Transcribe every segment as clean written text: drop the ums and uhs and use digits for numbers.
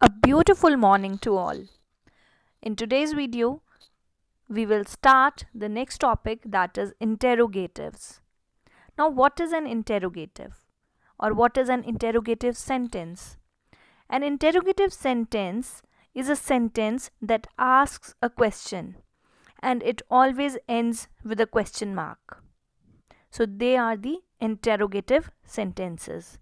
A beautiful morning to all. In today's video, we will start the next topic, that is interrogatives. Now, what is an interrogative or what is an interrogative sentence? An interrogative sentence is a sentence that asks a question and it always ends with a question mark. So, they are the interrogative sentences.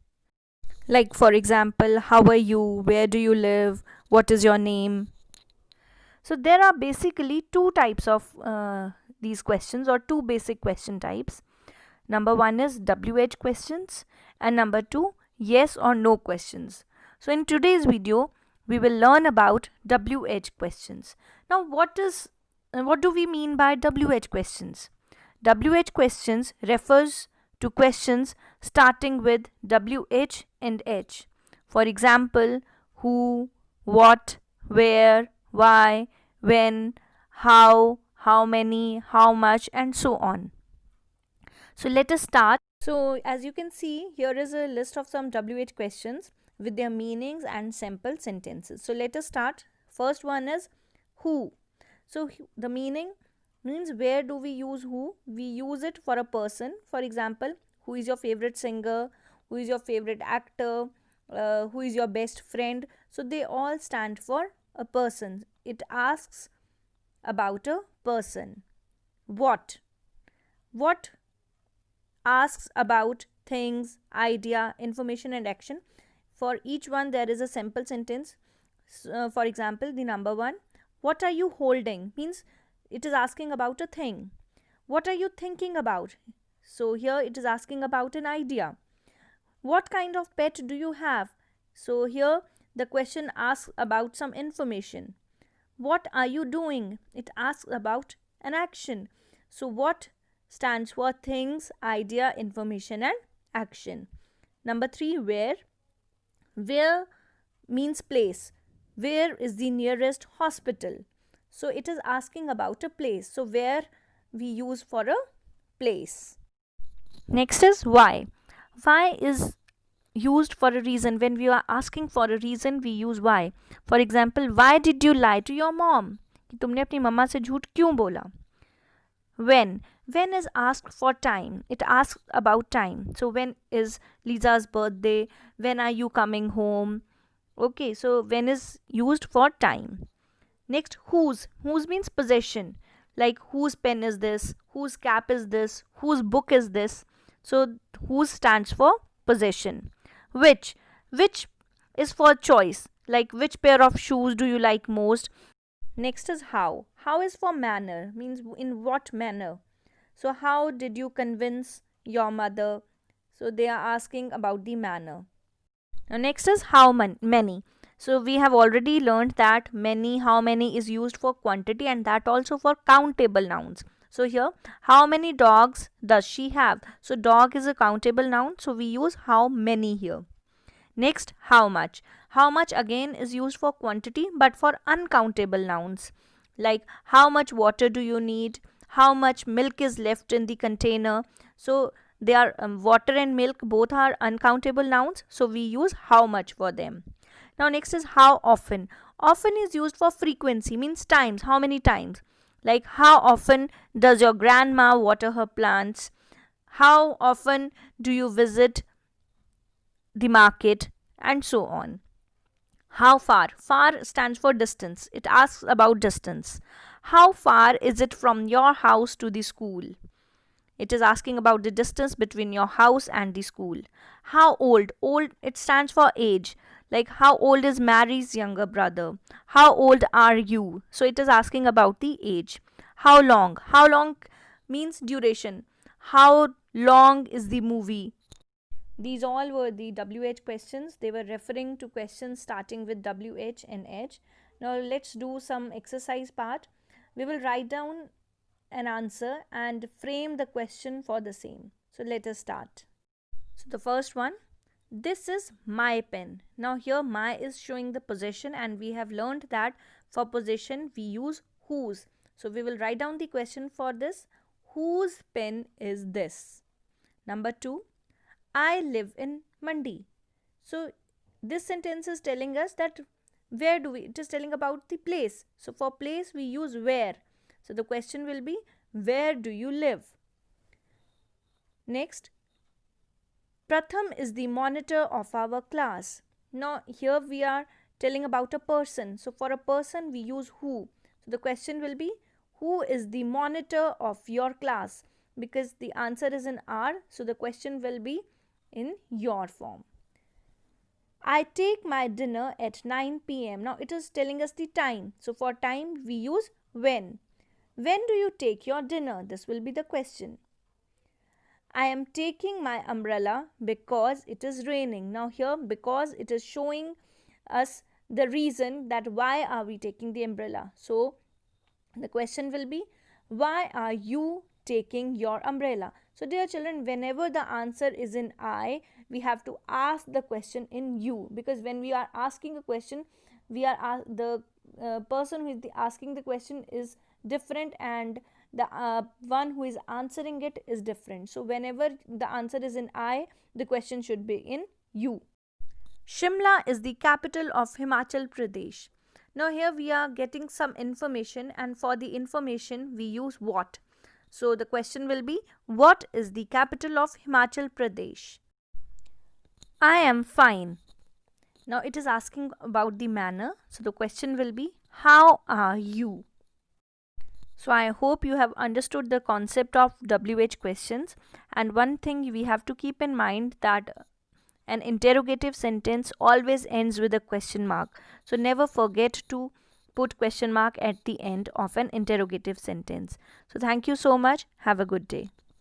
Like, for example, how are you? Where do you live? What is your name? So there are basically two types of these questions, or two basic question types. Number one is WH questions and number two, yes or no questions. So in today's video, we will learn about WH questions. Now what do we mean by WH questions? WH questions refers to questions starting with WH and H. For example, who, what, where, why, when, how many, how much, and so on. So let us start. So as you can see, here is a list of some WH questions with their meanings and sample sentences. So let us start. First one is who. So the meaning means where do we use who? We use it for a person. For example, who is your favorite singer? Who is your favorite actor? Who is your best friend? So they all stand for a person. It asks about a person. What? What asks about things, idea, information, and action. For each one, there is a sample sentence. For example, the number one, what are you holding? Means it is asking about a thing. What are you thinking about? So here it is asking about an idea. What kind of pet do you have? So here the question asks about some information. What are you doing? It asks about an action. So what stands for things, idea, information, and action. Number three, where? Where means place. Where is the nearest hospital? So it is asking about a place. So where we use for a place. Next is why. Why is used for a reason. When we are asking for a reason, we use why. For example, why did you lie to your mom? कि तुमने अपनी मम्मा से झूठ क्यों बोला? When is asked for time. It asks about time. So when is Lisa's birthday? When are you coming home? Okay, so when is used for time. Next, whose means possession, like whose pen is this, whose cap is this, whose book is this. So whose stands for possession. Which is for choice, like which pair of shoes do you like most. Next is how is for manner, means in what manner. So how did you convince your mother? So they are asking about the manner. Now next is many. So we have already learned that how many is used for quantity and that also for countable nouns. So here, how many dogs does she have? So dog is a countable noun, so we use how many here. Next, how much. How much again is used for quantity but for uncountable nouns. Like how much water do you need? How much milk is left in the container? So they are water and milk both are uncountable nouns, so we use how much for them. Now next is how often. Often is used for frequency, means times, how many times. Like how often does your grandma water her plants? How often do you visit the market, and so on. How far? Far stands for distance. It asks about distance. How far is it from your house to the school? It is asking about the distance between your house and the school. How old? Old, it stands for age. Like how old is Mary's younger brother? How old are you? So it is asking about the age. How long? How long means duration. How long is the movie? These all were the WH questions. They were referring to questions starting with WH and H. Now let's do some exercise part. We will write down an answer and frame the question for the same. So let us start. So the first one, this is my pen. Now here my is showing the possession and we have learned that for possession we use whose. So we will write down the question for this. Whose pen is this? Number 2, I live in Mandi. So this sentence is telling us that Where do we? It is telling about the place. So for place we use where. So the question will be, where do you live? Next, Pratham is the monitor of our class. Now here we are telling about a person. So for a person we use who. So the question will be, who is the monitor of your class? Because the answer is in R, so the question will be in your form. I take my dinner at 9 p.m. Now it is telling us the time. So for time we use when. When do you take your dinner? This will be the question. I am taking my umbrella because it is raining. Now here, because it is showing us the reason that why are we taking the umbrella. So the question will be, why are you taking your umbrella? So dear children, whenever the answer is in I, we have to ask the question in you, because when we are asking a question, we are the person who is asking the question is different, and the one who is answering it is different. So whenever the answer is in I, the question should be in you. Shimla is the capital of Himachal Pradesh. Now here we are getting some information, and for the information we use what. So the question will be, what is the capital of Himachal Pradesh? I am fine. Now it is asking about the manner. So the question will be, how are you? So I hope you have understood the concept of WH questions. And one thing we have to keep in mind, that an interrogative sentence always ends with a question mark. So never forget to put question mark at the end of an interrogative sentence. So thank you so much. Have a good day.